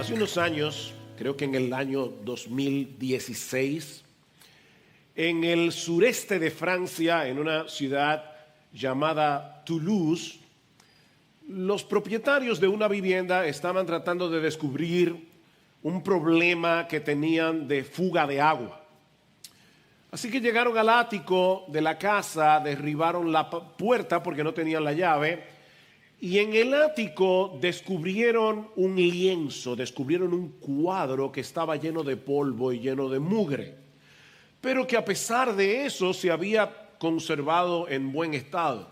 Hace unos años, creo que en el año 2016, en el sureste de Francia, en una ciudad llamada Toulouse, los propietarios de una vivienda estaban tratando de descubrir un problema que tenían de fuga de agua. Así que llegaron al ático de la casa, derribaron la puerta porque no tenían la llave, y en el ático descubrieron un lienzo, descubrieron un cuadro que estaba lleno de polvo y lleno de mugre, pero que a pesar de eso se había conservado en buen estado.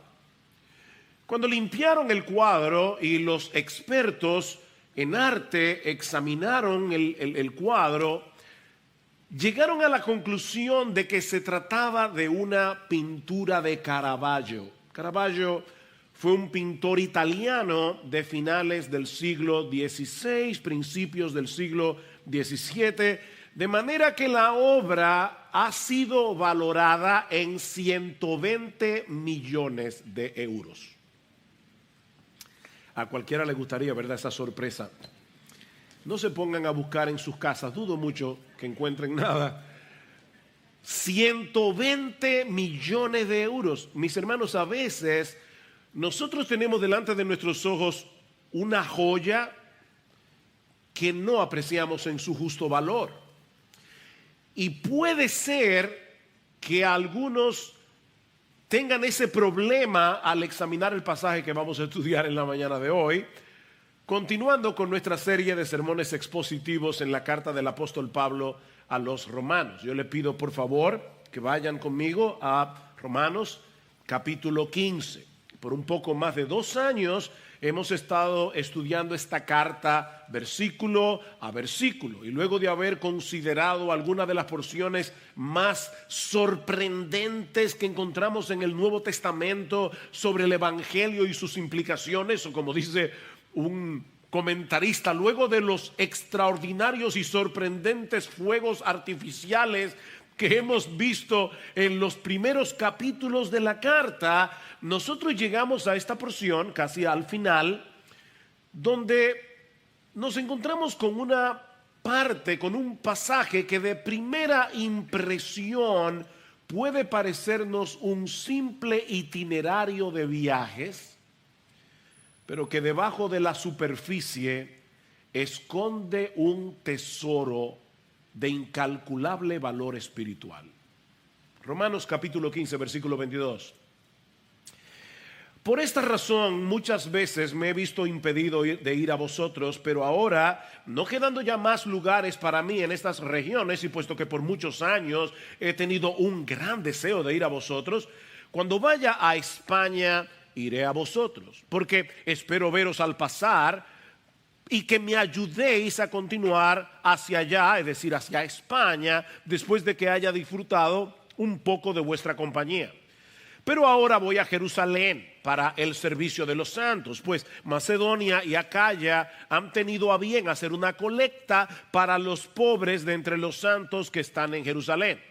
Cuando limpiaron el cuadro y los expertos en arte examinaron el cuadro, llegaron a la conclusión de que se trataba de una pintura de Caravaggio. Caravaggio fue un pintor italiano de finales del siglo XVI, principios del siglo XVII, de manera que la obra ha sido valorada en 120 millones de euros. A cualquiera le gustaría, ¿verdad?, esa sorpresa. No se pongan a buscar en sus casas, dudo mucho que encuentren nada. 120 millones de euros. Mis hermanos, a veces nosotros tenemos delante de nuestros ojos una joya que no apreciamos en su justo valor. Y puede ser que algunos tengan ese problema al examinar el pasaje que vamos a estudiar en la mañana de hoy, continuando con nuestra serie de sermones expositivos en la carta del apóstol Pablo a los romanos. Yo le pido por favor que vayan conmigo a Romanos capítulo 15. Por un poco más de 2 años hemos estado estudiando esta carta versículo a versículo, y luego de haber considerado algunas de las porciones más sorprendentes que encontramos en el Nuevo Testamento sobre el Evangelio y sus implicaciones, o como dice un comentarista, luego de los extraordinarios y sorprendentes fuegos artificiales que hemos visto en los primeros capítulos de la carta, nosotros llegamos a esta porción casi al final, donde nos encontramos con una parte, con un pasaje que de primera impresión puede parecernos un simple itinerario de viajes, pero que debajo de la superficie esconde un tesoro de incalculable valor espiritual. Romanos capítulo 15, versículo 22. Por esta razón muchas veces me he visto impedido de ir a vosotros, pero ahora, no quedando ya más lugares para mí en estas regiones, y puesto que por muchos años he tenido un gran deseo de ir a vosotros, cuando vaya a España iré a vosotros, porque espero veros al pasar y que me ayudéis a continuar hacia allá, es decir, hacia España, después de que haya disfrutado un poco de vuestra compañía. Pero ahora voy a Jerusalén para el servicio de los santos, pues Macedonia y Acaya han tenido a bien hacer una colecta para los pobres de entre los santos que están en Jerusalén.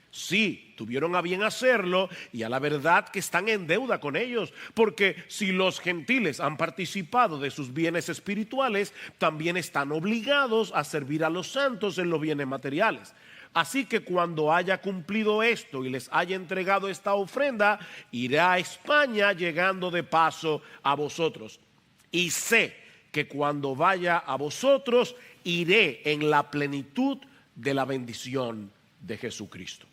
Sí, tuvieron a bien hacerlo, y a la verdad que están en deuda con ellos, porque si los gentiles han participado de sus bienes espirituales, también están obligados a servir a los santos en los bienes materiales. Así que cuando haya cumplido esto y les haya entregado esta ofrenda, iré a España, llegando de paso a vosotros. Y sé que cuando vaya a vosotros, iré en la plenitud de la bendición de Jesucristo.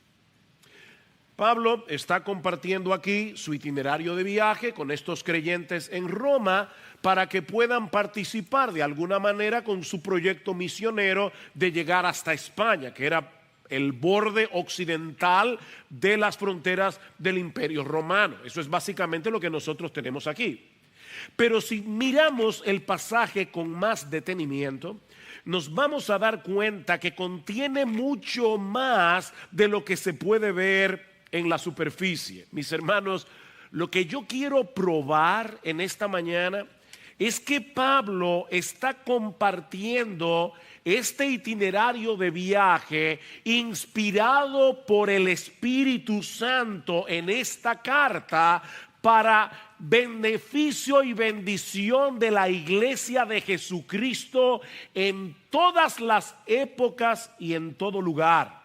Pablo está compartiendo aquí su itinerario de viaje con estos creyentes en Roma para que puedan participar de alguna manera con su proyecto misionero de llegar hasta España, que era el borde occidental de las fronteras del Imperio Romano. Eso es básicamente lo que nosotros tenemos aquí. Pero si miramos el pasaje con más detenimiento, nos vamos a dar cuenta que contiene mucho más de lo que se puede ver en la superficie. Mis hermanos, lo que yo quiero probar en esta mañana es que Pablo está compartiendo este itinerario de viaje inspirado por el Espíritu Santo en esta carta para beneficio y bendición de la iglesia de Jesucristo en todas las épocas y en todo lugar.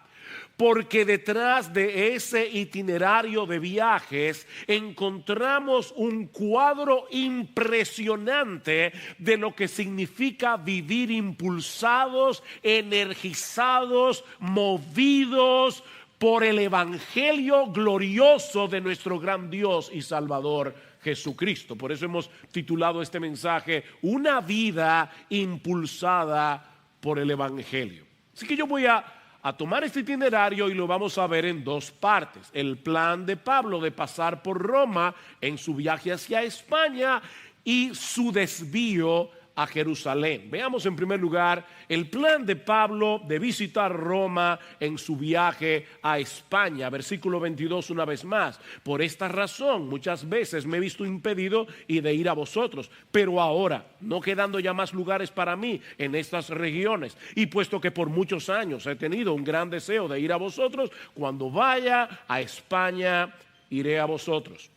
Porque detrás de ese itinerario de viajes encontramos un cuadro impresionante de lo que significa vivir impulsados, energizados, movidos por el evangelio glorioso de nuestro gran Dios y Salvador Jesucristo. Por eso hemos titulado este mensaje Una vida impulsada por el evangelio. Así que yo voy a tomar este itinerario y lo vamos a ver en dos partes. El plan de Pablo de pasar por Roma en su viaje hacia España y su desvío a Jerusalén. Veamos en primer lugar el plan de Pablo de visitar Roma en su viaje a España. Versículo 22 una vez más. Por esta razón muchas veces me he visto impedido y de ir a vosotros, pero ahora no quedando ya más lugares para mí en estas regiones, y puesto que por muchos años he tenido un gran deseo de ir a vosotros, cuando vaya a España iré a vosotros.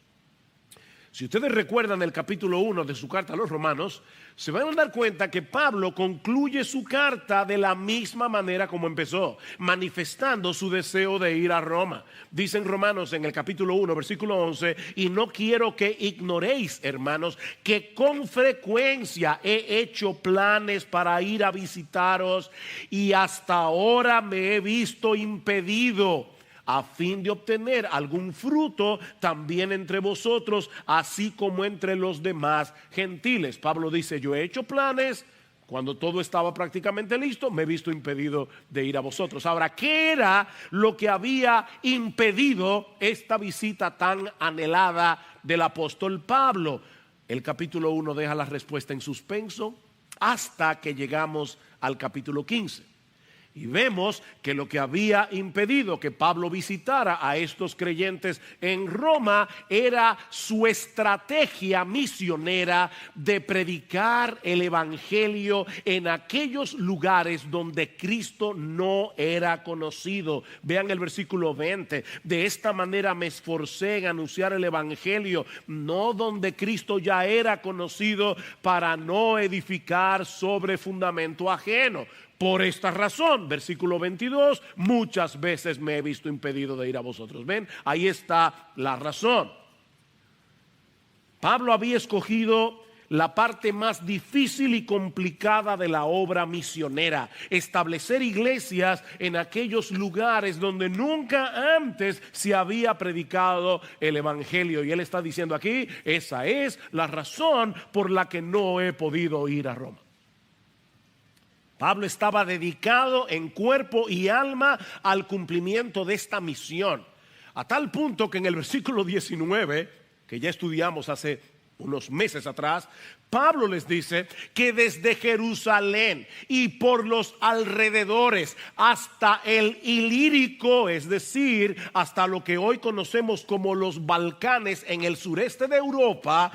Si ustedes recuerdan el capítulo 1 de su carta a los Romanos, se van a dar cuenta que Pablo concluye su carta de la misma manera como empezó, manifestando su deseo de ir a Roma. Dice en Romanos en el capítulo 1, versículo 11, y no quiero que ignoréis, hermanos, que con frecuencia he hecho planes para ir a visitaros y hasta ahora me he visto impedido, a fin de obtener algún fruto también entre vosotros, así como entre los demás gentiles. Pablo dice, yo he hecho planes, cuando todo estaba prácticamente listo, me he visto impedido de ir a vosotros. Ahora, ¿qué era lo que había impedido esta visita tan anhelada del apóstol Pablo? El capítulo 1 deja la respuesta en suspenso hasta que llegamos al capítulo 15. Y vemos que lo que había impedido que Pablo visitara a estos creyentes en Roma era su estrategia misionera de predicar el evangelio en aquellos lugares donde Cristo no era conocido. Vean el versículo 20. De esta manera me esforcé en anunciar el evangelio, no donde Cristo ya era conocido, para no edificar sobre fundamento ajeno. Por esta razón, versículo 22, muchas veces me he visto impedido de ir a vosotros. Ven, ahí está la razón. Pablo había escogido la parte más difícil y complicada de la obra misionera: establecer iglesias en aquellos lugares donde nunca antes se había predicado el evangelio. Y él está diciendo aquí, esa es la razón por la que no he podido ir a Roma. Pablo estaba dedicado en cuerpo y alma al cumplimiento de esta misión, a tal punto que en el versículo 19, que ya estudiamos hace unos meses atrás, Pablo les dice que desde Jerusalén y por los alrededores hasta el Ilírico, es decir, hasta lo que hoy conocemos como los Balcanes en el sureste de Europa,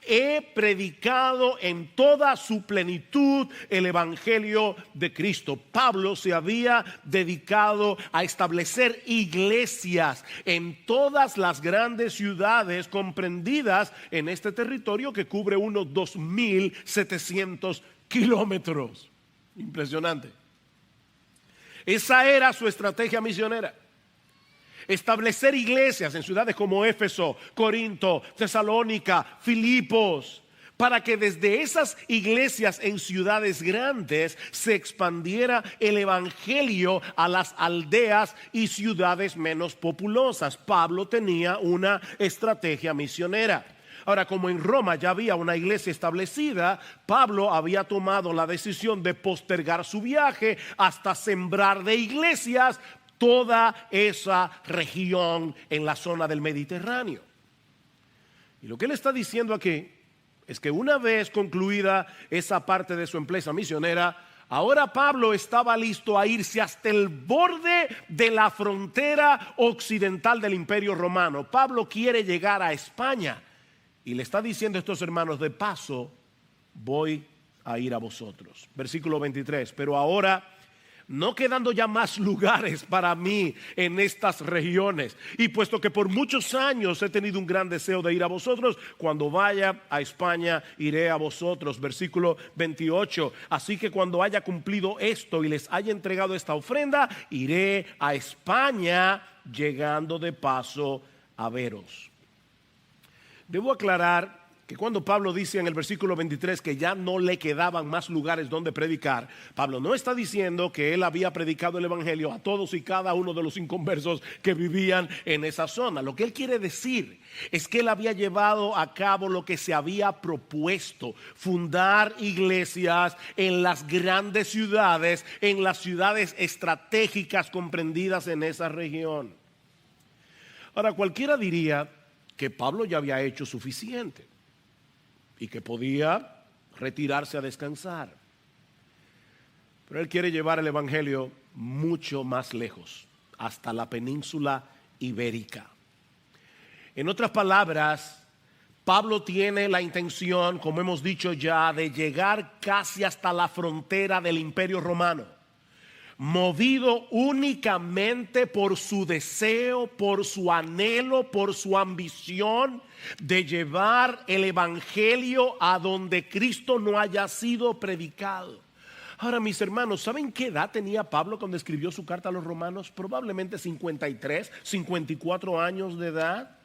he predicado en toda su plenitud el evangelio de Cristo. Pablo se había dedicado a establecer iglesias en todas las grandes ciudades comprendidas en este territorio que cubre unos 2.700 kilómetros. Impresionante. Esa era su estrategia misionera: establecer iglesias en ciudades como Éfeso, Corinto, Tesalónica, Filipos, para que desde esas iglesias en ciudades grandes se expandiera el evangelio a las aldeas y ciudades menos populosas. Pablo tenía una estrategia misionera. Ahora, como en Roma ya había una iglesia establecida, Pablo había tomado la decisión de postergar su viaje hasta sembrar de iglesias toda esa región en la zona del Mediterráneo. Y lo que él está diciendo aquí es que una vez concluida esa parte de su empresa misionera, ahora Pablo estaba listo a irse hasta el borde de la frontera occidental del Imperio Romano. Pablo quiere llegar a España y le está diciendo a estos hermanos, de paso voy a ir a vosotros. Versículo 23, pero ahora no quedando ya más lugares para mí en estas regiones. Y puesto que por muchos años he tenido un gran deseo de ir a vosotros, cuando vaya a España iré a vosotros. Versículo 28. Así que cuando haya cumplido esto y les haya entregado esta ofrenda, iré a España, llegando de paso a veros. Debo aclarar que cuando Pablo dice en el versículo 23 que ya no le quedaban más lugares donde predicar, Pablo no está diciendo que él había predicado el evangelio a todos y cada uno de los inconversos que vivían en esa zona. Lo que él quiere decir es que él había llevado a cabo lo que se había propuesto: fundar iglesias en las grandes ciudades, en las ciudades estratégicas comprendidas en esa región. Ahora, cualquiera diría que Pablo ya había hecho suficiente y que podía retirarse a descansar. Pero él quiere llevar el evangelio mucho más lejos, hasta la península ibérica. En otras palabras, Pablo tiene la intención, como hemos dicho ya, de llegar casi hasta la frontera del Imperio Romano, movido únicamente por su deseo, por su anhelo, por su ambición de llevar el evangelio a donde Cristo no haya sido predicado. Ahora, mis hermanos, ¿saben qué edad tenía Pablo cuando escribió su carta a los romanos? Probablemente 53, 54 años de edad.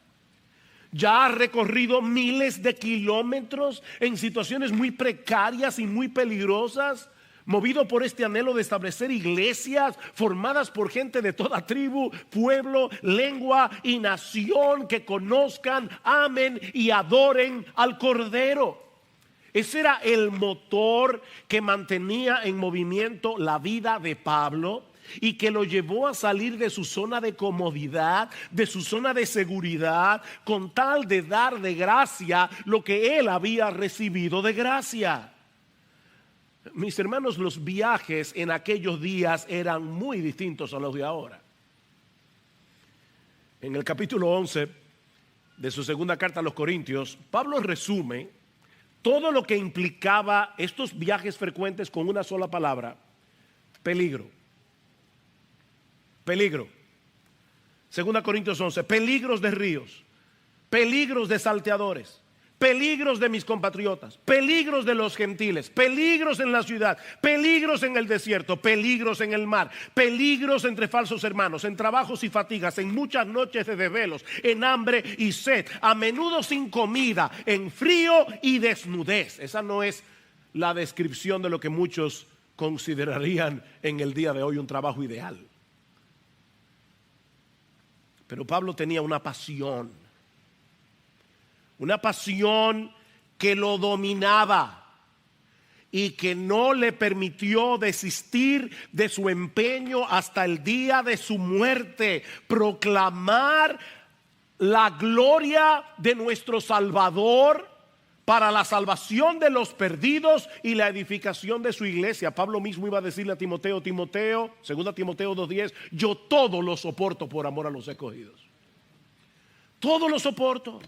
Ya ha recorrido miles de kilómetros en situaciones muy precarias y muy peligrosas, movido por este anhelo de establecer iglesias formadas por gente de toda tribu, pueblo, lengua y nación, que conozcan, amen y adoren al Cordero. Ese era el motor que mantenía en movimiento la vida de Pablo y que lo llevó a salir de su zona de comodidad, de su zona de seguridad, con tal de dar de gracia lo que él había recibido de gracia. Mis hermanos, los viajes en aquellos días eran muy distintos a los de ahora. En el capítulo 11 de su segunda carta a los Corintios, Pablo resume todo lo que implicaba estos viajes frecuentes con una sola palabra: peligro. Peligro. Segunda Corintios 11, peligros de ríos, peligros de salteadores, peligros de mis compatriotas, peligros de los gentiles, peligros en la ciudad, peligros en el desierto, peligros en el mar, peligros entre falsos hermanos, en trabajos y fatigas, en muchas noches de desvelos, en hambre y sed, a menudo sin comida, en frío y desnudez. Esa no es la descripción de lo que muchos considerarían en el día de hoy un trabajo ideal. Pero Pablo tenía una pasión que lo dominaba y que no le permitió desistir de su empeño hasta el día de su muerte: proclamar la gloria de nuestro Salvador para la salvación de los perdidos y la edificación de su iglesia. Pablo mismo iba a decirle a Timoteo, 2 Timoteo 2:10, yo todo lo soporto por amor a los escogidos. Todo lo soporto.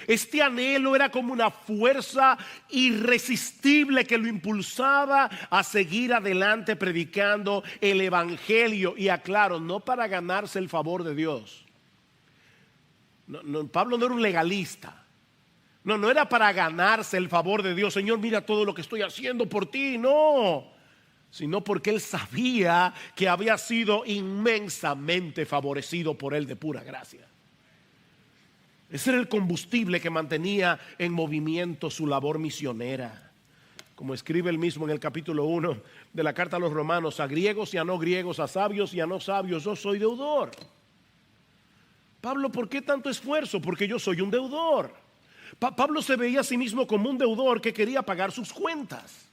Este anhelo era como una fuerza irresistible que lo impulsaba a seguir adelante predicando el evangelio. Y aclaro, no para ganarse el favor de Dios. Pablo no era un legalista. No era para ganarse el favor de Dios. Señor, mira todo lo que estoy haciendo por ti. No, sino porque él sabía que había sido inmensamente favorecido por él de pura gracia. Ese era el combustible que mantenía en movimiento su labor misionera. Como escribe él mismo en el capítulo 1 de la carta a los romanos: a griegos y a no griegos, a sabios y a no sabios, yo soy deudor. Pablo, ¿por qué tanto esfuerzo? Porque yo soy un deudor. Pablo se veía a sí mismo como un deudor que quería pagar sus cuentas.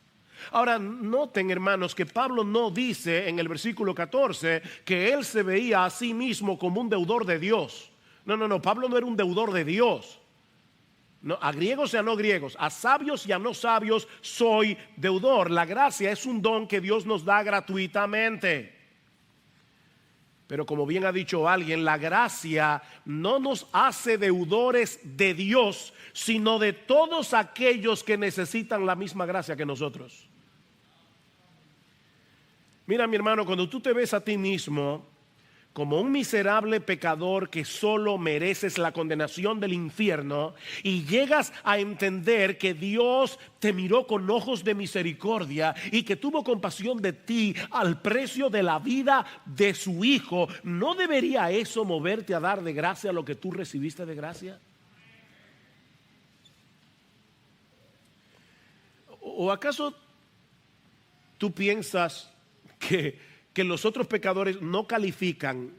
Ahora, noten, hermanos, que Pablo no dice en el versículo 14 que él se veía a sí mismo como un deudor de Dios. No, Pablo no era un deudor de Dios. No, a griegos y a no griegos, a sabios y a no sabios soy deudor. La gracia es un don que Dios nos da gratuitamente. Pero como bien ha dicho alguien, la gracia no nos hace deudores de Dios, sino de todos aquellos que necesitan la misma gracia que nosotros. Mira, mi hermano, cuando tú te ves a ti mismo como un miserable pecador que solo mereces la condenación del infierno y llegas a entender que Dios te miró con ojos de misericordia y que tuvo compasión de ti al precio de la vida de su Hijo, ¿no debería eso moverte a dar de gracia lo que tú recibiste de gracia? ¿O acaso tú piensas que los otros pecadores no califican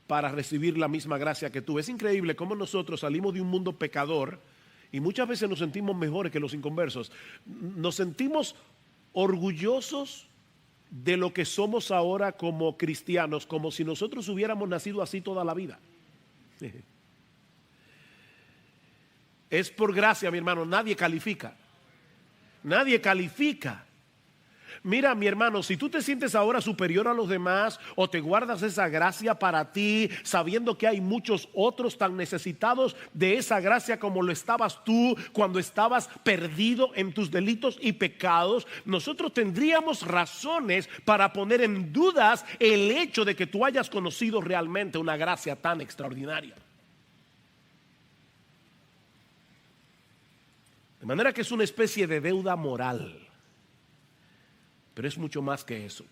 para recibir la misma gracia que tú? Es increíble cómo nosotros salimos de un mundo pecador y muchas veces nos sentimos mejores que los inconversos. Nos sentimos orgullosos de lo que somos ahora como cristianos, como si nosotros hubiéramos nacido así toda la vida. Es por gracia, mi hermano, nadie califica. Nadie califica. Mira, mi hermano, si tú te sientes ahora superior a los demás o te guardas esa gracia para ti, sabiendo que hay muchos otros tan necesitados de esa gracia como lo estabas tú cuando estabas perdido en tus delitos y pecados, nosotros tendríamos razones para poner en dudas el hecho de que tú hayas conocido realmente una gracia tan extraordinaria. De manera que es una especie de deuda moral. Pero es mucho más que eso.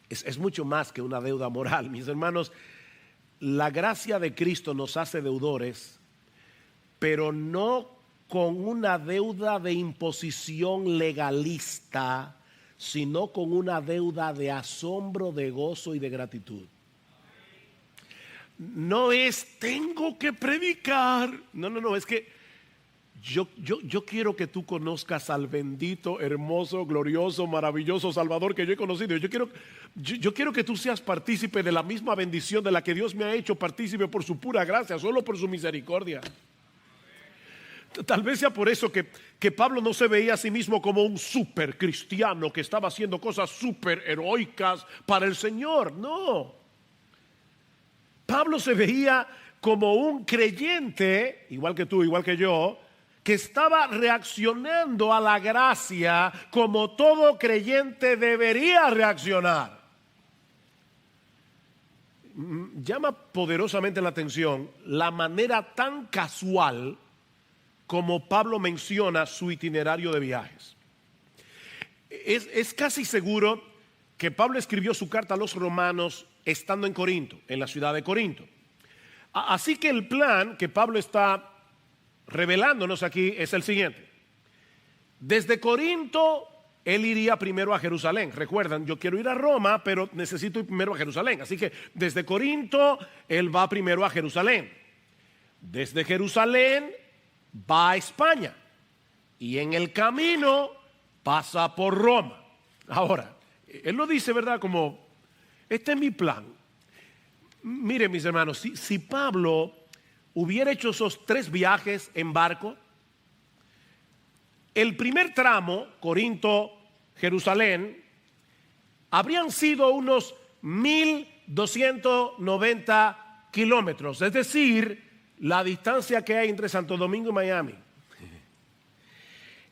Es mucho más que una deuda moral. Mis hermanos, la gracia de Cristo nos hace deudores, pero no con una deuda de imposición legalista, sino con una deuda de asombro, de gozo y de gratitud. No es tengo que predicar. No, es que yo quiero que tú conozcas al bendito, hermoso, glorioso, maravilloso Salvador que yo he conocido. Yo quiero que tú seas partícipe de la misma bendición de la que Dios me ha hecho partícipe por su pura gracia, solo por su misericordia. Tal vez sea por eso que Pablo no se veía a sí mismo como un super cristiano que estaba haciendo cosas super heroicas para el Señor. No. Pablo se veía como un creyente, igual que tú, igual que yo, que estaba reaccionando a la gracia como todo creyente debería reaccionar. Llama poderosamente la atención la manera tan casual como Pablo menciona su itinerario de viajes. Es casi seguro que Pablo escribió su carta a los romanos estando en Corinto, en la ciudad de Corinto. Así que el plan que Pablo está revelándonos aquí es el siguiente. Desde Corinto él iría primero a Jerusalén. Recuerdan, yo quiero ir a Roma, pero necesito ir primero a Jerusalén. Así que desde Corinto él va primero a Jerusalén. Desde Jerusalén va a España y en el camino pasa por Roma. Ahora, él lo dice, ¿verdad? Como, este es mi plan. Miren, mis hermanos, si Pablo hubiera hecho esos 3 viajes en barco, el primer tramo, Corinto-Jerusalén, habrían sido unos 1,290 kilómetros, es decir, la distancia que hay entre Santo Domingo y Miami.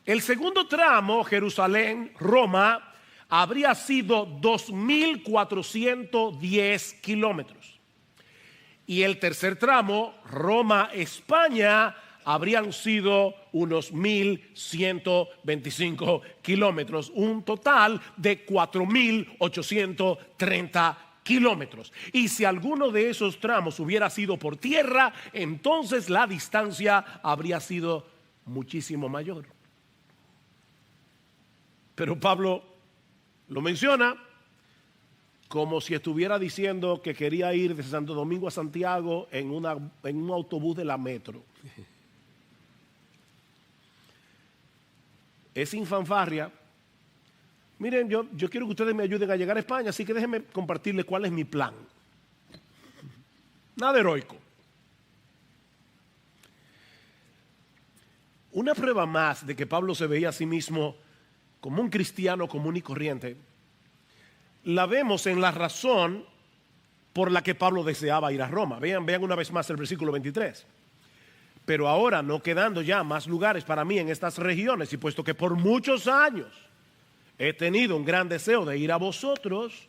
El segundo tramo, Jerusalén-Roma, habría sido 2,410 kilómetros. Y el tercer tramo, Roma-España, habrían sido unos 1,125 kilómetros. Un total de 4,830 kilómetros. Y si alguno de esos tramos hubiera sido por tierra, entonces la distancia habría sido muchísimo mayor. Pero Pablo lo menciona como si estuviera diciendo que quería ir de Santo Domingo a Santiago en un autobús de la metro. Es sin fanfarria. Miren, yo quiero que ustedes me ayuden a llegar a España, así que déjenme compartirles cuál es mi plan. Nada heroico. Una prueba más de que Pablo se veía a sí mismo como un cristiano común y corriente la vemos en la razón por la que Pablo deseaba ir a Roma. Vean una vez más el versículo 23. Pero ahora, no quedando ya más lugares para mí en estas regiones, y puesto que por muchos años he tenido un gran deseo de ir a vosotros.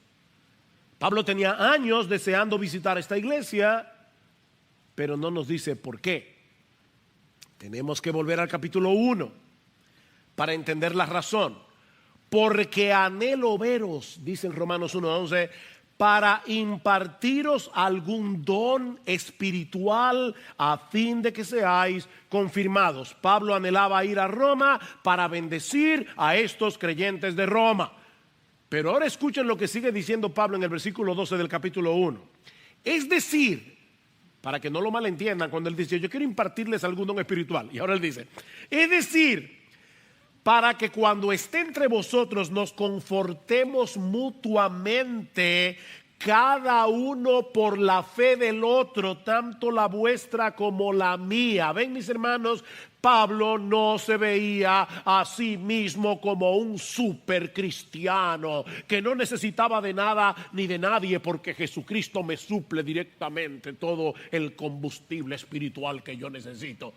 Pablo tenía años deseando visitar esta iglesia, pero no nos dice por qué. Tenemos que volver al capítulo 1 para entender la razón. Porque anhelo veros, dice en Romanos 1:11, para impartiros algún don espiritual a fin de que seáis confirmados. Pablo anhelaba ir a Roma para bendecir a estos creyentes de Roma. Pero ahora escuchen lo que sigue diciendo Pablo en el versículo 12 del capítulo 1. Es decir, para que no lo malentiendan cuando él dice, yo quiero impartirles algún don espiritual. Y ahora él dice, es decir, para que cuando esté entre vosotros nos confortemos mutuamente, cada uno por la fe del otro, tanto la vuestra como la mía. Ven, mis hermanos, Pablo no se veía a sí mismo como un super cristiano que no necesitaba de nada ni de nadie, porque Jesucristo me suple directamente todo el combustible espiritual que yo necesito.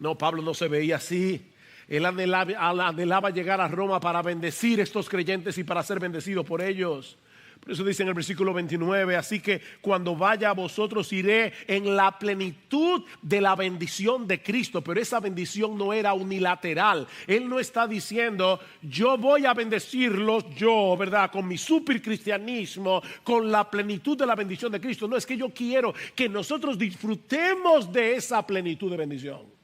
No, Pablo no se veía así. Él anhelaba llegar a Roma para bendecir a estos creyentes y para ser bendecido por ellos. Por eso dice en el versículo 29, así que cuando vaya a vosotros iré en la plenitud de la bendición de Cristo. Pero esa bendición no era unilateral. Él no está diciendo, yo voy a bendecirlos yo, ¿verdad? Con mi supercristianismo, con la plenitud de la bendición de Cristo. No, es que yo quiero que nosotros disfrutemos de esa plenitud de bendición.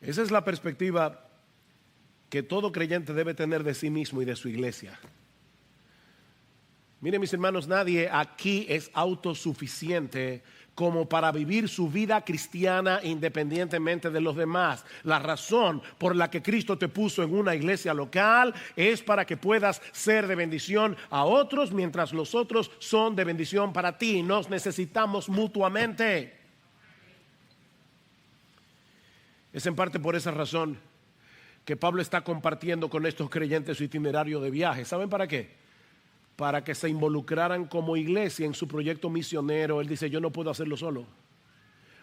Esa es la perspectiva que todo creyente debe tener de sí mismo y de su iglesia. Miren, mis hermanos, nadie aquí es autosuficiente como para vivir su vida cristiana independientemente de los demás. La razón por la que Cristo te puso en una iglesia local es para que puedas ser de bendición a otros, mientras los otros son de bendición para ti. Nos necesitamos mutuamente. Es en parte por esa razón que Pablo está compartiendo con estos creyentes su itinerario de viaje. ¿Saben para qué? Para que se involucraran como iglesia en su proyecto misionero. Él dice, yo no puedo hacerlo solo.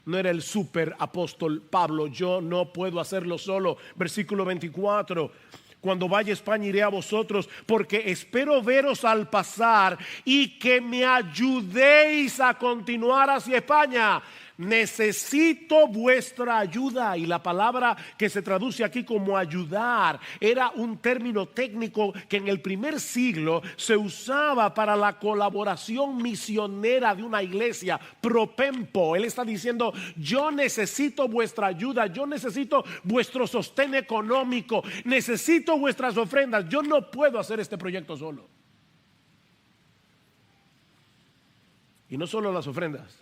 No era el super apóstol Pablo, yo no puedo hacerlo solo. Versículo 24. Cuando vaya a España iré a vosotros, porque espero veros al pasar y que me ayudéis a continuar hacia España. Necesito vuestra ayuda. Y la palabra que se traduce aquí como ayudar era un término técnico que en el primer siglo se usaba para la colaboración misionera de una iglesia. Propempo. Él está diciendo, yo necesito vuestra ayuda, yo necesito vuestro sostén económico, necesito vuestras ofrendas. Yo no puedo hacer este proyecto solo. Y no solo las ofrendas,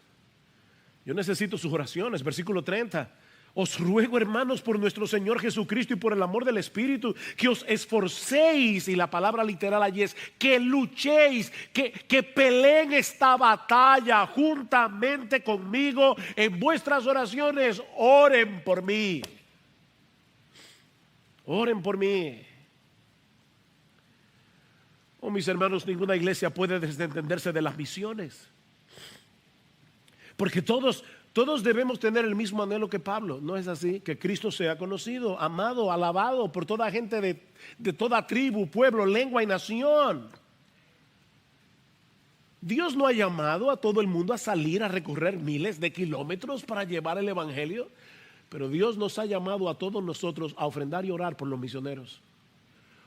yo necesito sus oraciones. Versículo 30. Os ruego, hermanos, por nuestro Señor Jesucristo y por el amor del Espíritu, que os esforcéis, y la palabra literal allí es que luchéis, que peleen esta batalla juntamente conmigo en vuestras oraciones. Oren por mí. Oren por mí. Oh, mis hermanos, ninguna iglesia puede desentenderse de las misiones. Porque todos debemos tener el mismo anhelo que Pablo. ¿No es así? Que Cristo sea conocido, amado, alabado por toda gente de toda tribu, pueblo, lengua y nación. Dios no ha llamado a todo el mundo a salir a recorrer miles de kilómetros para llevar el evangelio. Pero Dios nos ha llamado a todos nosotros a ofrendar y orar por los misioneros.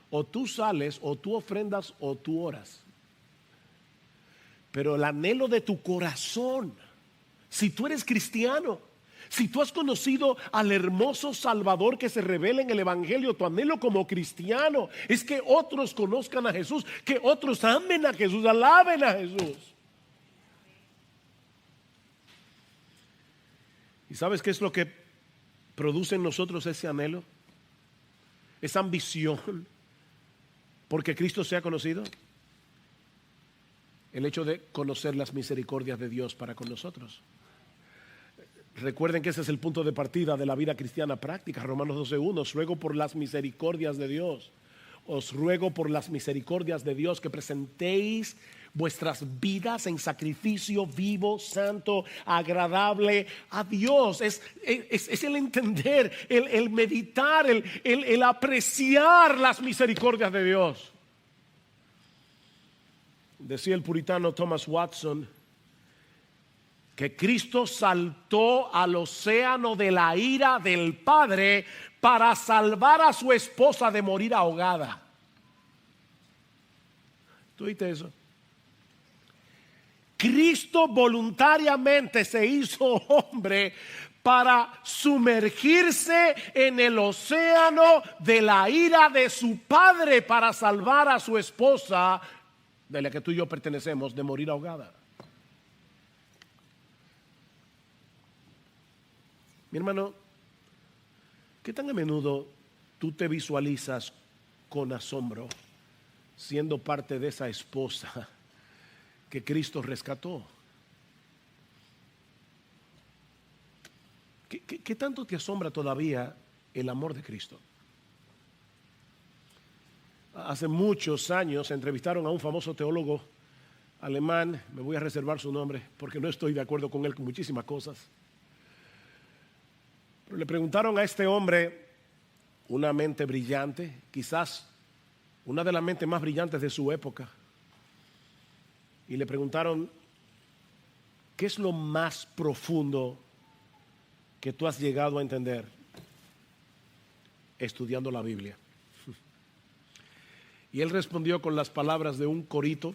O tú sales, o tú ofrendas, o tú oras. Pero el anhelo de tu corazón, si tú eres cristiano, si tú has conocido al hermoso Salvador que se revela en el Evangelio, tu anhelo como cristiano es que otros conozcan a Jesús, que otros amen a Jesús, alaben a Jesús. ¿Y sabes qué es lo que produce en nosotros ese anhelo? Esa ambición porque Cristo sea conocido. El hecho de conocer las misericordias de Dios para con nosotros. Recuerden que ese es el punto de partida de la vida cristiana práctica. Romanos 12:1. Os ruego por las misericordias de Dios. Os ruego por las misericordias de Dios que presentéis vuestras vidas en sacrificio vivo, santo, agradable a Dios. Es el entender, el meditar, el apreciar las misericordias de Dios. Decía el puritano Thomas Watson que Cristo saltó al océano de la ira del Padre para salvar a su esposa de morir ahogada. ¿Tú oíste eso? Cristo voluntariamente se hizo hombre para sumergirse en el océano de la ira de su Padre para salvar a su esposa, de la que tú y yo pertenecemos, de morir ahogada. Mi hermano, ¿qué tan a menudo tú te visualizas con asombro siendo parte de esa esposa que Cristo rescató? ¿Qué tanto te asombra todavía el amor de Cristo? Hace muchos años entrevistaron a un famoso teólogo alemán, me voy a reservar su nombre porque no estoy de acuerdo con él con muchísimas cosas. Pero le preguntaron a este hombre, una mente brillante, quizás una de las mentes más brillantes de su época, y le preguntaron, ¿qué es lo más profundo que tú has llegado a entender estudiando la Biblia? Y él respondió con las palabras de un corito.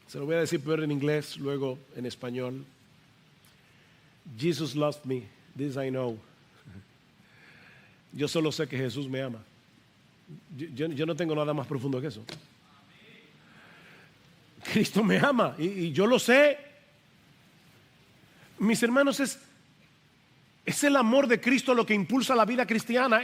Se lo voy a decir primero en inglés, luego en español. Jesus loved me, this I know. Yo solo sé que Jesús me ama. Yo no tengo nada más profundo que eso. Cristo me ama y yo lo sé. Mis hermanos, es el amor de Cristo lo que impulsa la vida cristiana.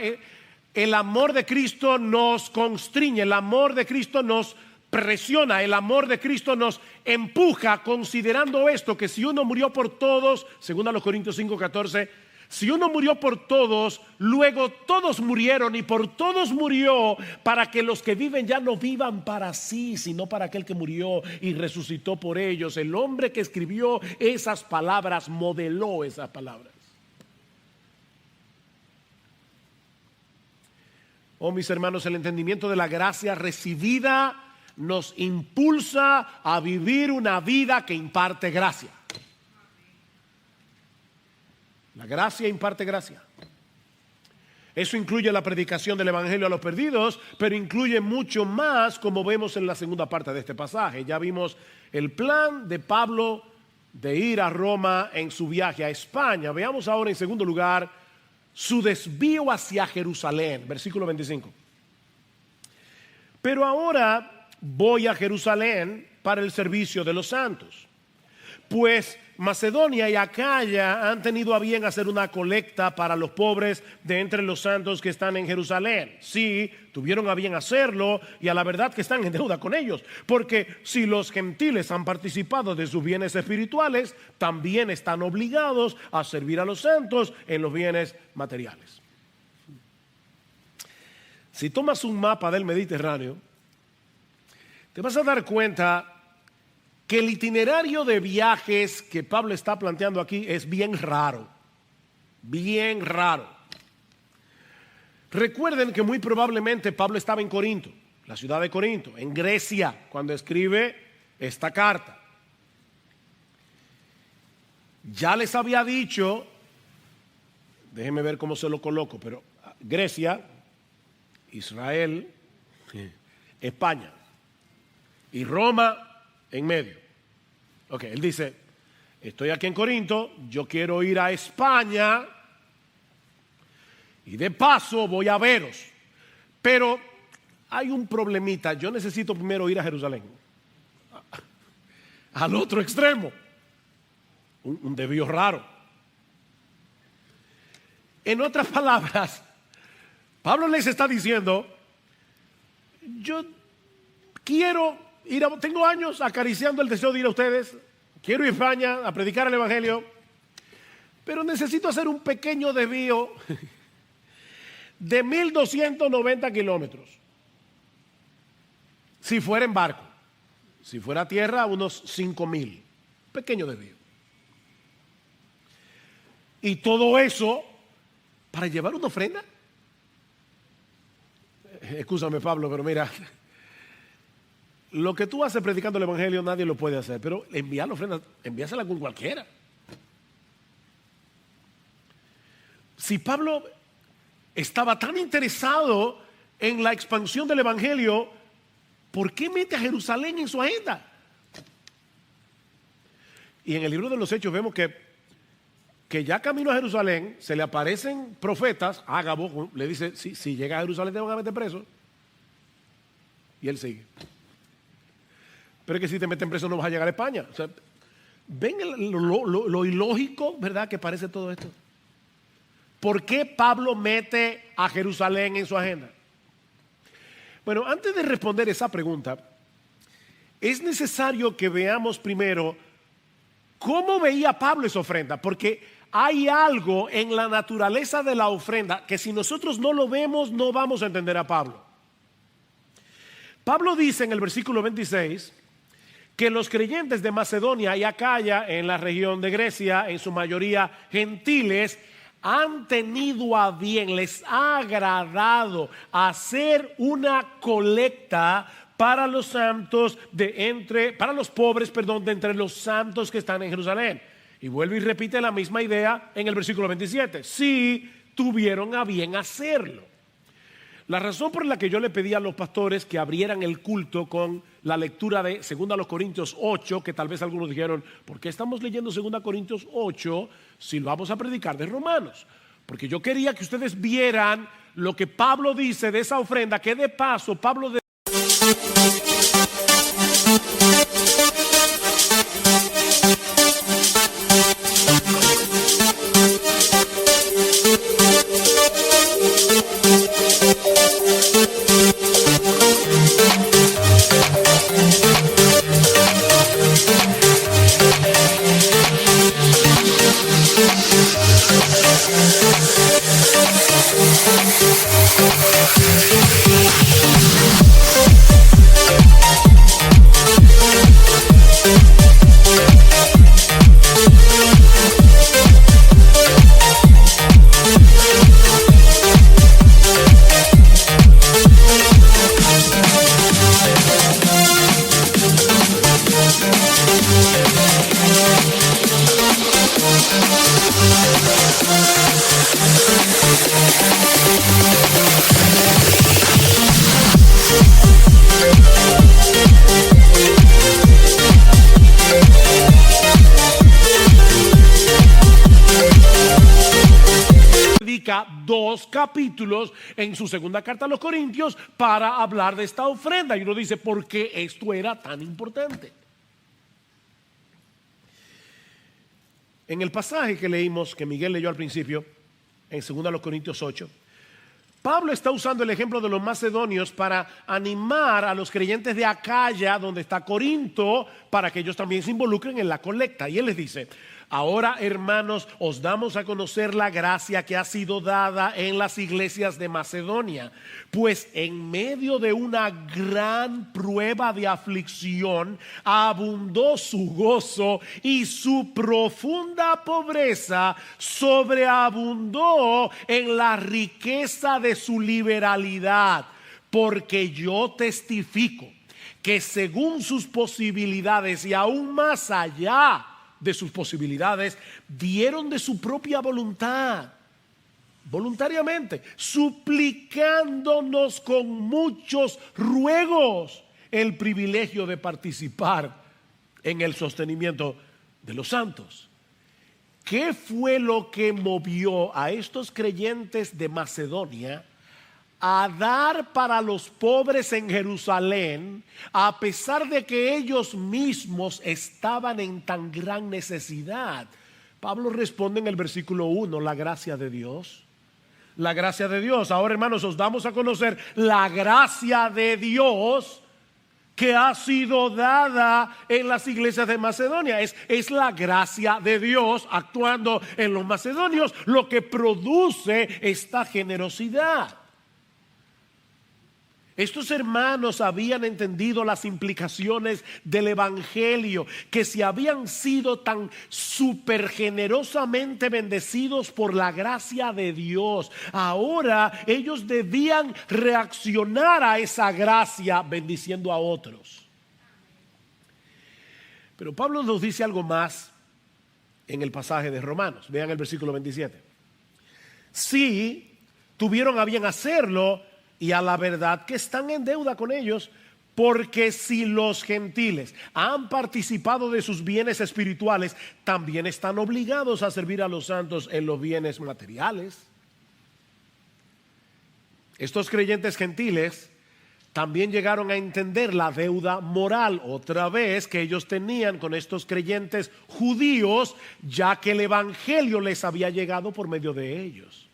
El amor de Cristo nos constriñe, el amor de Cristo nos presiona, el amor de Cristo nos empuja, considerando esto, que si uno murió por todos, según a los Corintios 5:14, si uno murió por todos, luego todos murieron y por todos murió, para que los que viven ya no vivan para sí, sino para aquel que murió y resucitó por ellos. El hombre que escribió esas palabras modeló esas palabras. Oh, mis hermanos, el entendimiento de la gracia recibida nos impulsa a vivir una vida que imparte gracia. La gracia imparte gracia. Eso incluye la predicación del evangelio a los perdidos, pero incluye mucho más, como vemos en la segunda parte de este pasaje. Ya vimos el plan de Pablo de ir a Roma en su viaje a España. Veamos ahora en segundo lugar su desvío hacia Jerusalén, versículo 25. Pero ahora voy a Jerusalén para el servicio de los santos, pues Macedonia y Acaya han tenido a bien hacer una colecta para los pobres de entre los santos que están en Jerusalén. Sí, tuvieron a bien hacerlo y a la verdad que están en deuda con ellos, porque si los gentiles han participado de sus bienes espirituales, también están obligados a servir a los santos en los bienes materiales. Si tomas un mapa del Mediterráneo, te vas a dar cuenta que el itinerario de viajes que Pablo está planteando aquí es bien raro, bien raro. Recuerden que muy probablemente Pablo estaba en Corinto, la ciudad de Corinto, en Grecia, cuando escribe esta carta. Ya les había dicho, déjenme ver cómo se lo coloco, pero Grecia, Israel, España y Roma en medio. Ok, él dice, estoy aquí en Corinto, yo quiero ir a España y de paso voy a veros. Pero hay un problemita, yo necesito primero ir a Jerusalén, al otro extremo, un desvío raro. En otras palabras, Pablo les está diciendo, yo quiero tengo años acariciando el deseo de ir a ustedes, quiero ir a España a predicar el evangelio, pero necesito hacer un pequeño desvío de 1290 kilómetros, si fuera en barco. Si fuera tierra, unos 5,000. Pequeño desvío. Y todo eso para llevar una ofrenda. Escúchame, Pablo, pero mira, lo que tú haces predicando el evangelio nadie lo puede hacer, pero enviar la ofrenda, envíasela con cualquiera. Si Pablo estaba tan interesado en la expansión del evangelio, ¿por qué mete a Jerusalén en su agenda? Y en el libro de los Hechos vemos que ya camino a Jerusalén se le aparecen profetas. Ágabo le dice, si llega a Jerusalén te van a meter preso. Y él sigue. Pero es que si te meten preso no vas a llegar a España. O sea, ven lo ilógico, ¿verdad?, que parece todo esto. ¿Por qué Pablo mete a Jerusalén en su agenda? Bueno, antes de responder esa pregunta, es necesario que veamos primero cómo veía Pablo esa ofrenda, porque hay algo en la naturaleza de la ofrenda que si nosotros no lo vemos no vamos a entender a Pablo. Pablo dice en el versículo 26 que los creyentes de Macedonia y Acaya, en la región de Grecia, en su mayoría gentiles, han tenido a bien, les ha agradado hacer una colecta para los santos para los pobres, de entre los santos que están en Jerusalén. Y vuelve y repite la misma idea en el versículo 27. Sí, tuvieron a bien hacerlo. La razón por la que yo le pedí a los pastores que abrieran el culto con la lectura de 2 Corintios 8, que tal vez algunos dijeron, ¿por qué estamos leyendo 2 Corintios 8 si vamos a predicar de Romanos? Porque yo quería que ustedes vieran lo que Pablo dice de esa ofrenda, que de paso Pablo dedica 2 capítulos en su segunda carta a los Corintios para hablar de esta ofrenda. Y uno dice, ¿por qué esto era tan importante? En el pasaje que leímos, que Miguel leyó al principio, en 2 Corintios 8, Pablo está usando el ejemplo de los macedonios para animar a los creyentes de Acaya, donde está Corinto, para que ellos también se involucren en la colecta. Y él les dice, ahora, hermanos, os damos a conocer la gracia que ha sido dada en las iglesias de Macedonia, pues en medio de una gran prueba de aflicción abundó su gozo y su profunda pobreza sobreabundó en la riqueza de su liberalidad, porque yo testifico que según sus posibilidades y aún más allá de sus posibilidades, dieron de su propia voluntad, voluntariamente, suplicándonos con muchos ruegos el privilegio de participar en el sostenimiento de los santos. ¿Qué fue lo que movió a estos creyentes de Macedonia a dar para los pobres en Jerusalén, a pesar de que ellos mismos estaban en tan gran necesidad? Pablo responde en el versículo 1, la gracia de Dios. La gracia de Dios. Ahora, hermanos, os damos a conocer la gracia de Dios que ha sido dada en las iglesias de Macedonia. Es la gracia de Dios actuando en los macedonios lo que produce esta generosidad. Estos hermanos habían entendido las implicaciones del evangelio, que si habían sido tan súper generosamente bendecidos por la gracia de Dios, ahora ellos debían reaccionar a esa gracia bendiciendo a otros. Pero Pablo nos dice algo más en el pasaje de Romanos. Vean el versículo 27. Sí, tuvieron a bien hacerlo, y a la verdad que están en deuda con ellos, porque si los gentiles han participado de sus bienes espirituales, también están obligados a servir a los santos en los bienes materiales. Estos creyentes gentiles también llegaron a entender la deuda moral otra vez que ellos tenían con estos creyentes judíos, ya que el evangelio les había llegado por medio de ellos.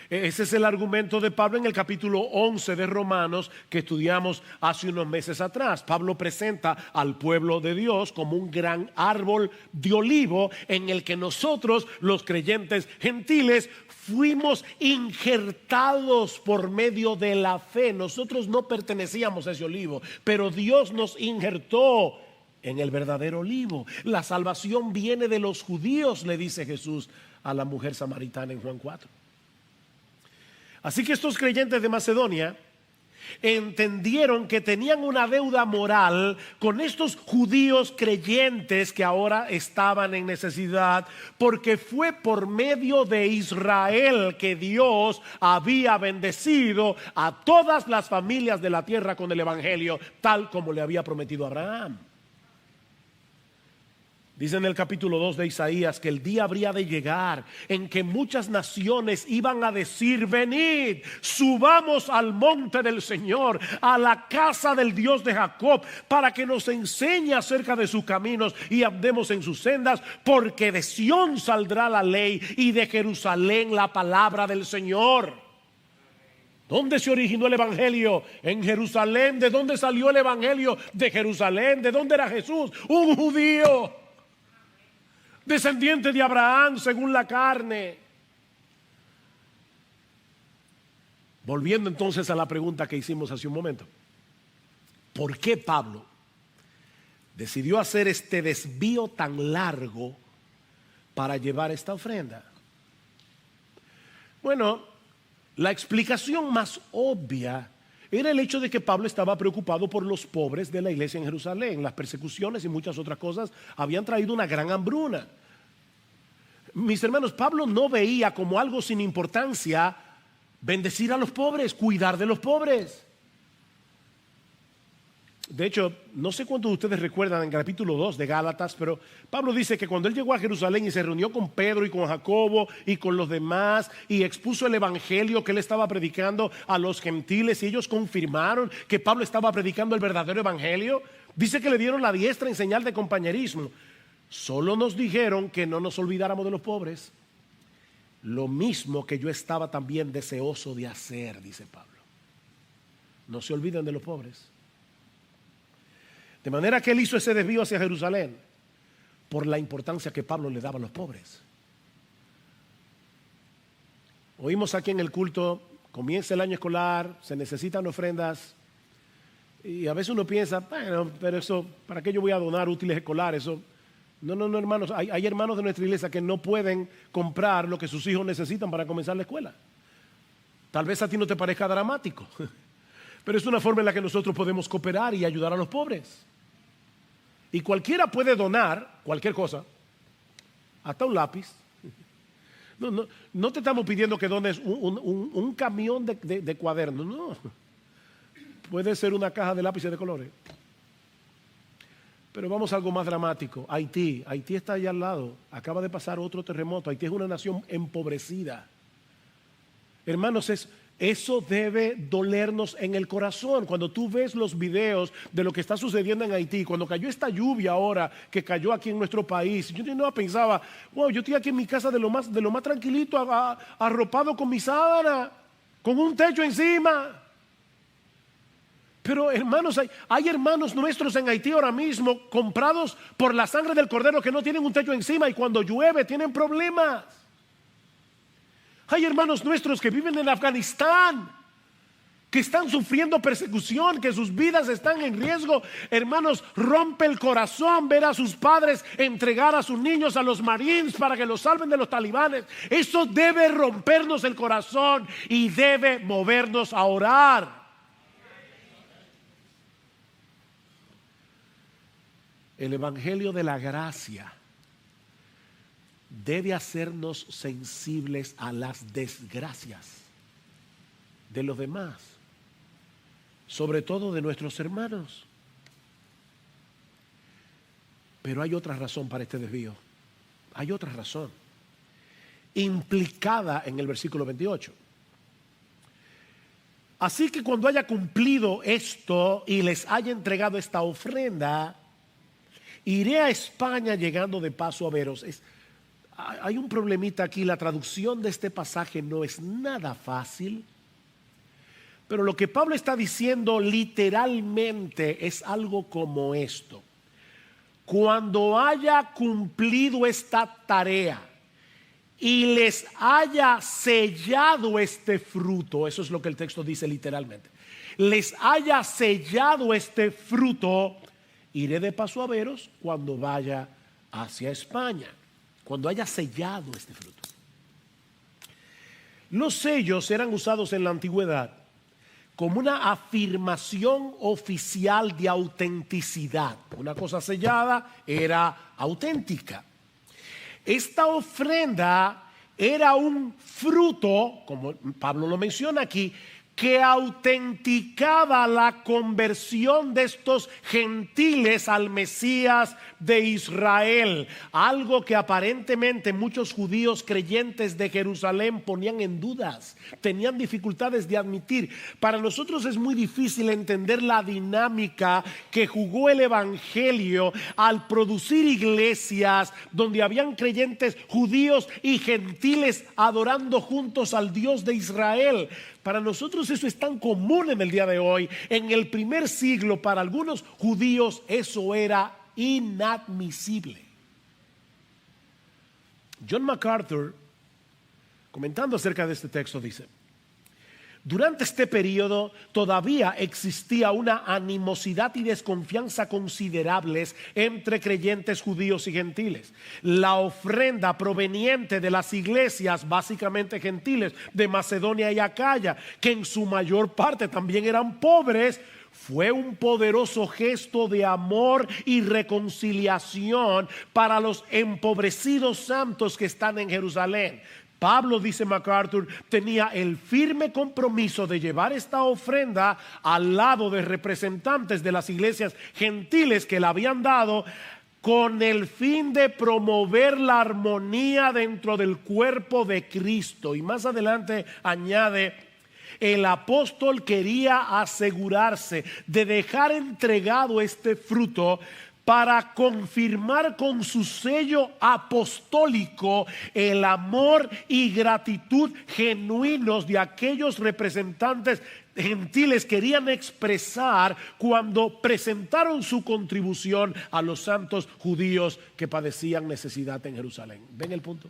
Ese es el argumento de Pablo en el capítulo 11 de Romanos que estudiamos hace unos meses atrás. Pablo presenta al pueblo de Dios como un gran árbol de olivo en el que nosotros, los creyentes gentiles, fuimos injertados por medio de la fe. Nosotros no pertenecíamos a ese olivo, pero Dios nos injertó en el verdadero olivo. La salvación viene de los judíos, le dice Jesús a la mujer samaritana en Juan 4. Así que estos creyentes de Macedonia entendieron que tenían una deuda moral con estos judíos creyentes que ahora estaban en necesidad, porque fue por medio de Israel que Dios había bendecido a todas las familias de la tierra con el evangelio, tal como le había prometido a Abraham. Dice en el capítulo 2 de Isaías que el día habría de llegar en que muchas naciones iban a decir: venid, subamos al monte del Señor, a la casa del Dios de Jacob, para que nos enseñe acerca de sus caminos y andemos en sus sendas, porque de Sión saldrá la ley y de Jerusalén la palabra del Señor. ¿Dónde se originó el evangelio? En Jerusalén. ¿De dónde salió el evangelio? De Jerusalén. ¿De dónde era Jesús? Un judío, descendiente de Abraham según la carne. Volviendo entonces a la pregunta que hicimos hace un momento, ¿por qué Pablo decidió hacer este desvío tan largo para llevar esta ofrenda? Bueno, la explicación más obvia era el hecho de que Pablo estaba preocupado por los pobres de la iglesia en Jerusalén. Las persecuciones y muchas otras cosas habían traído una gran hambruna. Mis hermanos, Pablo no veía como algo sin importancia bendecir a los pobres, cuidar de los pobres. De hecho, no sé cuántos de ustedes recuerdan en el capítulo 2 de Gálatas, pero Pablo dice que cuando él llegó a Jerusalén y se reunió con Pedro y con Jacobo y con los demás y expuso el evangelio que él estaba predicando a los gentiles, y ellos confirmaron que Pablo estaba predicando el verdadero evangelio, dice que le dieron la diestra en señal de compañerismo. Solo nos dijeron que no nos olvidáramos de los pobres, lo mismo que yo estaba también deseoso de hacer, dice Pablo. No se olviden de los pobres. De manera que él hizo ese desvío hacia Jerusalén por la importancia que Pablo le daba a los pobres. Oímos aquí en el culto: comienza el año escolar, se necesitan ofrendas, y a veces uno piensa, bueno, pero eso, ¿para qué yo voy a donar útiles escolares? Eso, no, hermanos, hay hermanos de nuestra iglesia que no pueden comprar lo que sus hijos necesitan para comenzar la escuela. Tal vez a ti no te parezca dramático, pero es una forma en la que nosotros podemos cooperar y ayudar a los pobres. Y cualquiera puede donar cualquier cosa, hasta un lápiz. No te estamos pidiendo que dones un camión de cuadernos, no. Puede ser una caja de lápices de colores. Pero vamos a algo más dramático. Haití está allá al lado. Acaba de pasar otro terremoto. Haití es una nación empobrecida. Hermanos, eso debe dolernos en el corazón. Cuando tú ves los videos de lo que está sucediendo en Haití, cuando cayó esta lluvia ahora que cayó aquí en nuestro país, yo no pensaba, wow, yo estoy aquí en mi casa de lo más tranquilito, arropado con mi sábana, con un techo encima. Pero hermanos, hay hermanos nuestros en Haití ahora mismo comprados por la sangre del Cordero que no tienen un techo encima, y cuando llueve tienen problemas. Hay hermanos nuestros que viven en Afganistán que están sufriendo persecución, que sus vidas están en riesgo. Hermanos, rompe el corazón ver a sus padres entregar a sus niños a los Marines para que los salven de los talibanes. Eso debe rompernos el corazón y debe movernos a orar. El evangelio de la gracia debe hacernos sensibles a las desgracias de los demás, sobre todo de nuestros hermanos. Pero hay otra razón para este desvío. Hay otra razón implicada en el versículo 28. Así que cuando haya cumplido esto y les haya entregado esta ofrenda, iré a España llegando de paso a veros. Hay un problemita aquí. La traducción de este pasaje no es nada fácil. Pero lo que Pablo está diciendo literalmente es algo como esto: cuando haya cumplido esta tarea y les haya sellado este fruto, eso es lo que el texto dice literalmente, les haya sellado este fruto, iré de paso a veros cuando vaya hacia España, cuando haya sellado este fruto. Los sellos eran usados en la antigüedad como una afirmación oficial de autenticidad. Una cosa sellada era auténtica. Esta ofrenda era un fruto, como Pablo lo menciona aquí, que autenticaba la conversión de estos gentiles al Mesías de Israel. Algo que aparentemente muchos judíos creyentes de Jerusalén ponían en dudas, tenían dificultades de admitir. Para nosotros es muy difícil entender la dinámica que jugó el evangelio al producir iglesias donde habían creyentes judíos y gentiles adorando juntos al Dios de Israel. Para nosotros eso es tan común en el día de hoy. En el primer siglo, para algunos judíos, eso era inadmisible. John MacArthur, comentando acerca de este texto, dice: durante este periodo todavía existía una animosidad y desconfianza considerables entre creyentes judíos y gentiles. La ofrenda proveniente de las iglesias básicamente gentiles de Macedonia y Acaya, que en su mayor parte también eran pobres, fue un poderoso gesto de amor y reconciliación para los empobrecidos santos que están en Jerusalén. Pablo, dice MacArthur, tenía el firme compromiso de llevar esta ofrenda al lado de representantes de las iglesias gentiles que la habían dado, con el fin de promover la armonía dentro del cuerpo de Cristo. Y más adelante añade: el apóstol quería asegurarse de dejar entregado este fruto para confirmar con su sello apostólico el amor y gratitud genuinos de aquellos representantes gentiles querían expresar cuando presentaron su contribución a los santos judíos que padecían necesidad en Jerusalén. ¿Ven el punto?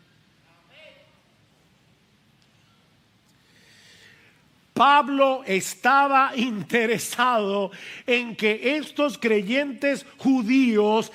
Pablo estaba interesado en que estos creyentes judíos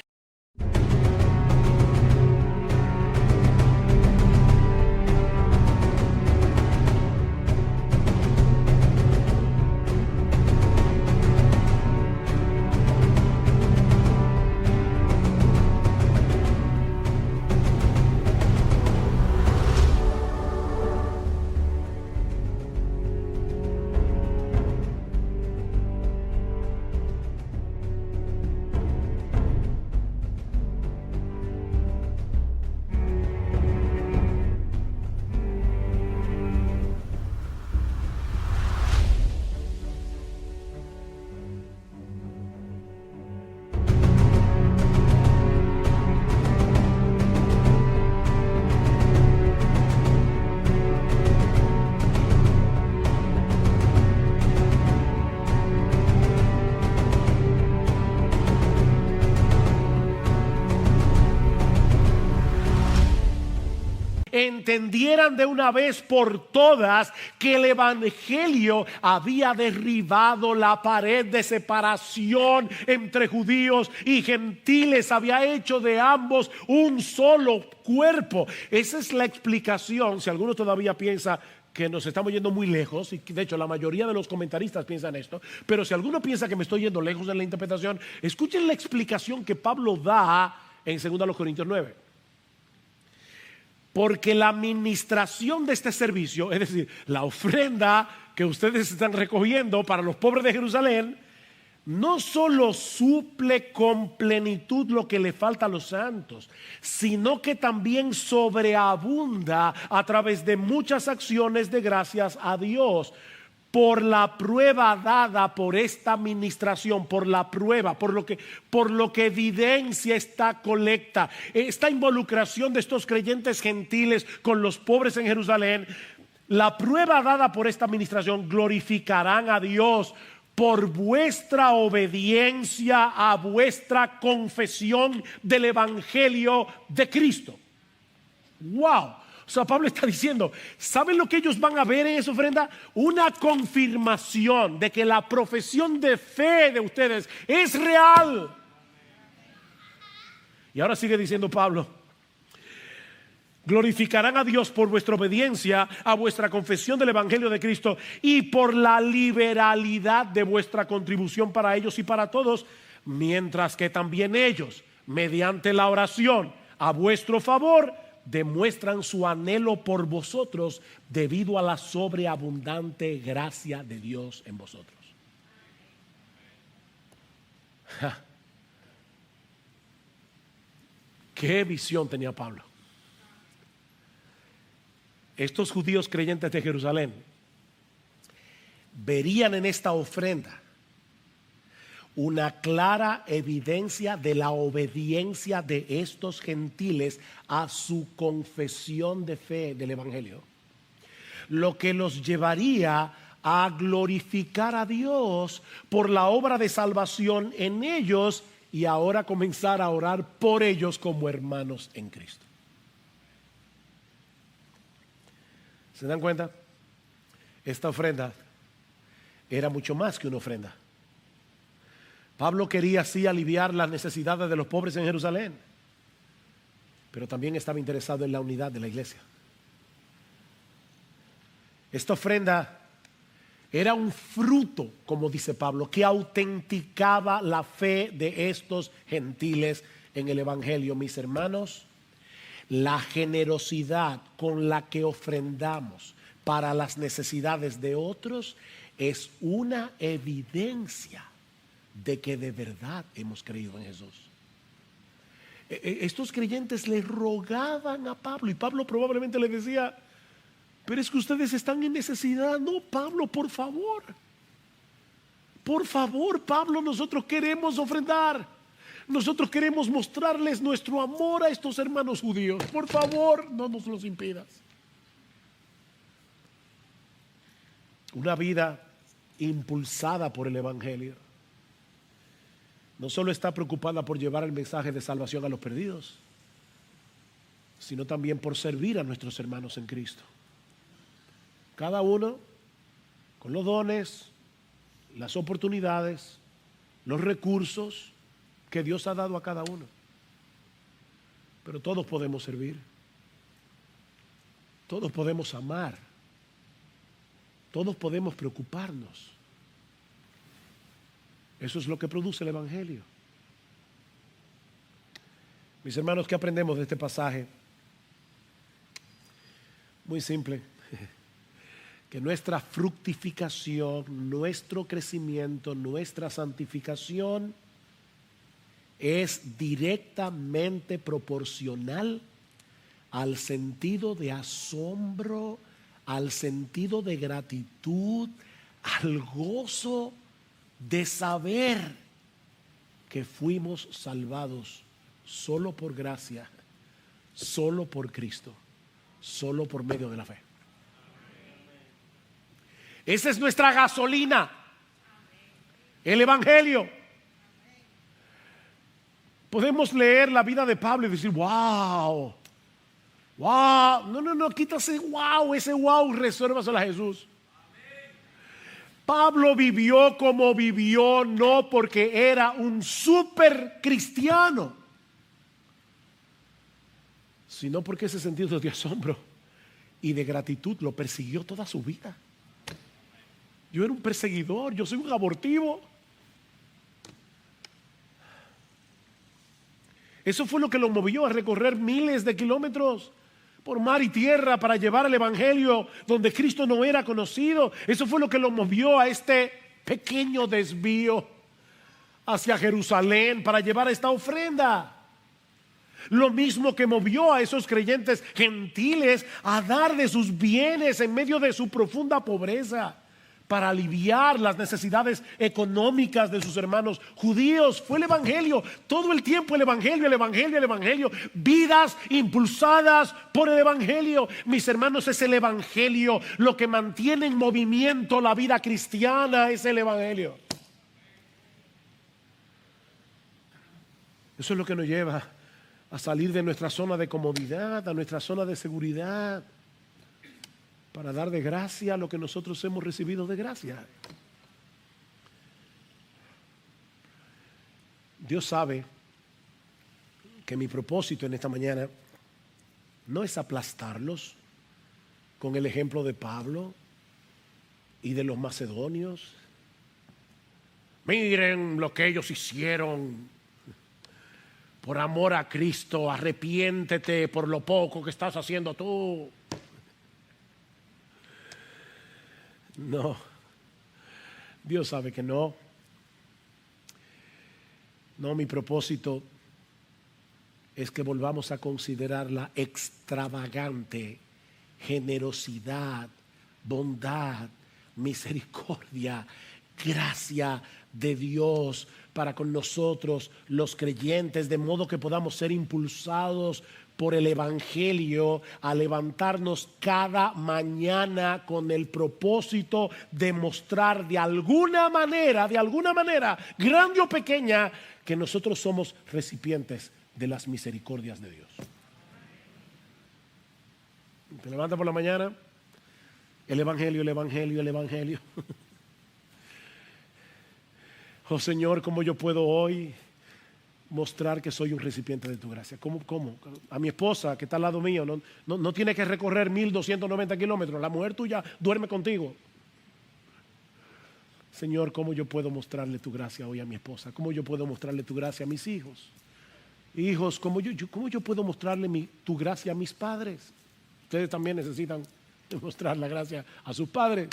entendieran de una vez por todas que el evangelio había derribado la pared de separación entre judíos y gentiles, había hecho de ambos un solo cuerpo. Esa es la explicación. Si alguno todavía piensa que nos estamos yendo muy lejos, y de hecho la mayoría de los comentaristas piensan esto, pero si alguno piensa que me estoy yendo lejos en la interpretación, escuchen la explicación que Pablo da en 2 Corintios 9. Porque la administración de este servicio, es decir, la ofrenda que ustedes están recogiendo para los pobres de Jerusalén, no solo suple con plenitud lo que le falta a los santos, sino que también sobreabunda a través de muchas acciones de gracias a Dios por la prueba dada por esta administración, por la prueba, por lo que evidencia esta colecta, esta involucración de estos creyentes gentiles con los pobres en Jerusalén. La prueba dada por esta administración glorificarán a Dios por vuestra obediencia a vuestra confesión del evangelio de Cristo. Wow. O sea, Pablo está diciendo, ¿saben lo que ellos van a ver en esa ofrenda? Una confirmación de que la profesión de fe de ustedes es real. Y ahora sigue diciendo Pablo, glorificarán a Dios por vuestra obediencia a vuestra confesión del evangelio de Cristo y por la liberalidad de vuestra contribución para ellos y para todos, mientras que también ellos, mediante la oración a vuestro favor, demuestran su anhelo por vosotros debido a la sobreabundante gracia de Dios en vosotros. ¿Qué visión tenía Pablo? Estos judíos creyentes de Jerusalén verían en esta ofrenda una clara evidencia de la obediencia de estos gentiles a su confesión de fe del evangelio, lo que los llevaría a glorificar a Dios por la obra de salvación en ellos y ahora comenzar a orar por ellos como hermanos en Cristo. ¿Se dan cuenta? Esta ofrenda era mucho más que una ofrenda. Pablo quería así aliviar las necesidades de los pobres en Jerusalén, pero también estaba interesado en la unidad de la iglesia. Esta ofrenda era un fruto, como dice Pablo, que autenticaba la fe de estos gentiles en el evangelio. Mis hermanos, la generosidad con la que ofrendamos para las necesidades de otros es una evidencia de que de verdad hemos creído en Jesús. Estos creyentes le rogaban a Pablo y Pablo probablemente le decía, pero es que ustedes están en necesidad. No, Pablo, por favor, Pablo, nosotros queremos ofrendar. Nosotros queremos mostrarles nuestro amor a estos hermanos judíos. Por favor, no nos los impidas. Una vida impulsada por el evangelio no solo está preocupada por llevar el mensaje de salvación a los perdidos, sino también por servir a nuestros hermanos en Cristo. Cada uno con los dones, las oportunidades, los recursos que Dios ha dado a cada uno. Pero todos podemos servir. Todos podemos amar. Todos podemos preocuparnos. Eso es lo que produce el evangelio. Mis hermanos, ¿qué aprendemos de este pasaje? Muy simple. Que nuestra fructificación, nuestro crecimiento, nuestra santificación es directamente proporcional al sentido de asombro, al sentido de gratitud, al gozo de saber que fuimos salvados solo por gracia, solo por Cristo, solo por medio de la fe. Esa es nuestra gasolina, el evangelio. Podemos leer la vida de Pablo y decir, wow, Wow, no, quítase wow, ese wow, resérvaselo a Jesús. Pablo vivió como vivió no porque era un súper cristiano, sino porque ese sentido de asombro y de gratitud lo persiguió toda su vida. Yo era un perseguidor, yo soy un abortivo. Eso fue lo que lo movió a recorrer miles de kilómetros por mar y tierra para llevar el evangelio donde Cristo no era conocido. Eso fue lo que lo movió a este pequeño desvío hacia Jerusalén para llevar esta ofrenda. Lo mismo que movió a esos creyentes gentiles a dar de sus bienes en medio de su profunda pobreza para aliviar las necesidades económicas de sus hermanos judíos. Fue el evangelio, todo el tiempo el evangelio, el evangelio, el evangelio. Vidas impulsadas por el evangelio. Mis hermanos, es el evangelio lo que mantiene en movimiento la vida cristiana, es el evangelio. Eso es lo que nos lleva a salir de nuestra zona de comodidad, a nuestra zona de seguridad, para dar de gracia lo que nosotros hemos recibido de gracia. Dios sabe que mi propósito en esta mañana no es aplastarlos con el ejemplo de Pablo y de los macedonios. Miren lo que ellos hicieron. Por amor a Cristo, arrepiéntete por lo poco que estás haciendo tú. No, Dios sabe que no. No, mi propósito es que volvamos a considerar la extravagante generosidad, bondad, misericordia, gracia de Dios para con nosotros los creyentes, de modo que podamos ser impulsados por el evangelio a levantarnos cada mañana con el propósito de mostrar de alguna manera, grande o pequeña, que nosotros somos recipientes de las misericordias de Dios. Te levantas por la mañana, el evangelio, el evangelio, el evangelio. Oh Señor, ¿cómo yo puedo hoy mostrar que soy un recipiente de tu gracia? ¿Cómo? A mi esposa que está al lado mío no tiene que recorrer 1290 kilómetros. La mujer tuya duerme contigo. Señor, ¿cómo yo puedo mostrarle tu gracia hoy a mi esposa? ¿Cómo yo puedo mostrarle tu gracia a mis hijos? Hijos, ¿cómo yo puedo mostrarle tu gracia a mis padres? Ustedes también necesitan mostrar la gracia a sus padres,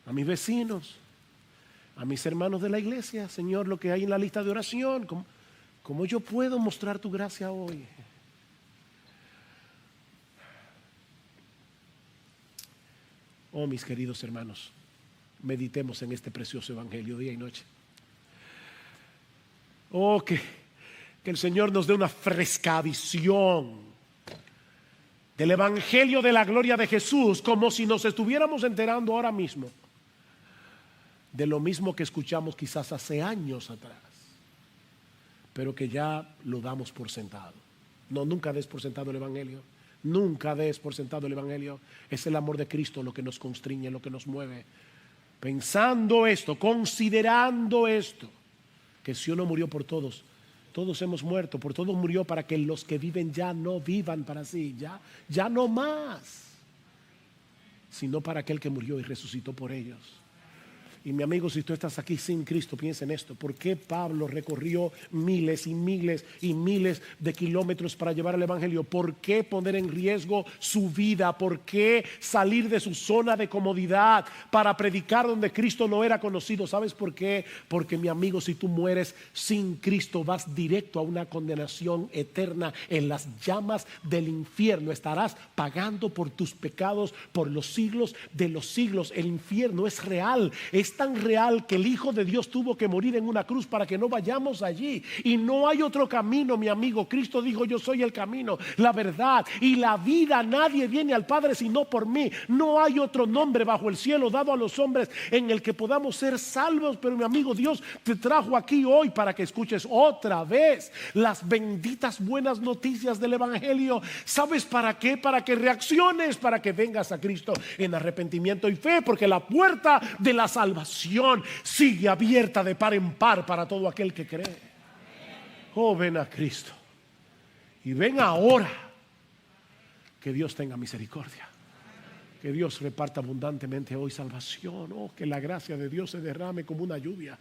a mis vecinos, a mis hermanos de la iglesia. Señor, lo que hay en la lista de oración, ¿cómo yo puedo mostrar tu gracia hoy? Oh, mis queridos hermanos, meditemos en este precioso evangelio día y noche. Oh, que el Señor nos dé una fresca visión del evangelio de la gloria de Jesús, como si nos estuviéramos enterando ahora mismo de lo mismo que escuchamos quizás hace años atrás, pero que ya lo damos por sentado. No, nunca des por sentado el evangelio. Nunca des por sentado el evangelio. Es el amor de Cristo lo que nos constriñe, lo que nos mueve. Pensando esto, considerando esto, que si uno murió por todos, todos hemos muerto, por todos murió, para que los que viven ya no vivan para sí, ya no más, sino para aquel que murió y resucitó por ellos. Y mi amigo, si tú estás aquí sin Cristo, piensa en esto. ¿Por qué Pablo recorrió miles y miles y miles de kilómetros para llevar el evangelio? ¿Por qué poner en riesgo su vida? ¿Por qué salir de su zona de comodidad para predicar donde Cristo no era conocido? ¿Sabes por qué? Porque, mi amigo, si tú mueres sin Cristo, vas directo a una condenación eterna en las llamas del infierno. Estarás pagando por tus pecados por los siglos de los siglos. El infierno es real, es es tan real que el Hijo de Dios tuvo que morir en una cruz para que no vayamos allí. Y no hay otro camino, mi amigo. Cristo dijo: yo soy el camino, la verdad y la vida. Nadie viene al Padre sino por mí. No hay otro nombre bajo el cielo dado a los hombres en el que podamos ser salvos. Pero mi amigo, Dios te trajo aquí hoy para que escuches otra vez las benditas buenas noticias del Evangelio. ¿Sabes para qué? Para que reacciones, para que vengas a Cristo en arrepentimiento y fe, porque la puerta de la salvación sigue abierta de par en par para todo aquel que cree. Oh, ven a Cristo y ven ahora. Que Dios tenga misericordia, que Dios reparta abundantemente hoy salvación. Oh, que la gracia de Dios se derrame como una lluvia